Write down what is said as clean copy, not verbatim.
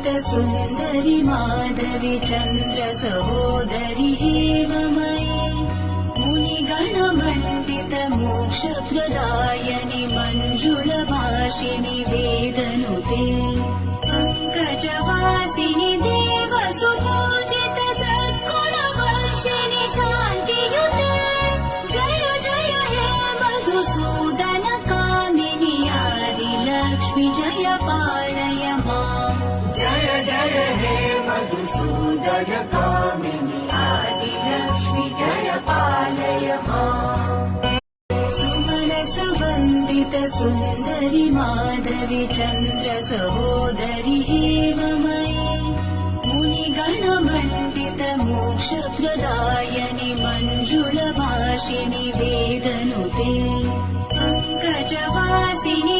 सुन्दरि माधवि चन्द्र सहोदरि हेममये मुनिगणमण्डित मोक्षप्रदायनि मञ्जुलभाषिणि वेदनुते पङ्कजवासिनि देवसुपूजित सद्गुणवर्षिणि शान्तियुते जय जय हे मधुसूदन कामिनि आदिलक्ष्मि जय पालय माम् जय जय हे मधुसूदन कामिनि आदिलक्ष्मि जय पालय माम् सुमनसवन्दित सुन्दरि माधवि चन्द्र सहोदरि हेममये मुनिगणमण्डित मोक्षप्रदायनि मञ्जुलभाषिणि वेदनुते पङ्कजवासिनि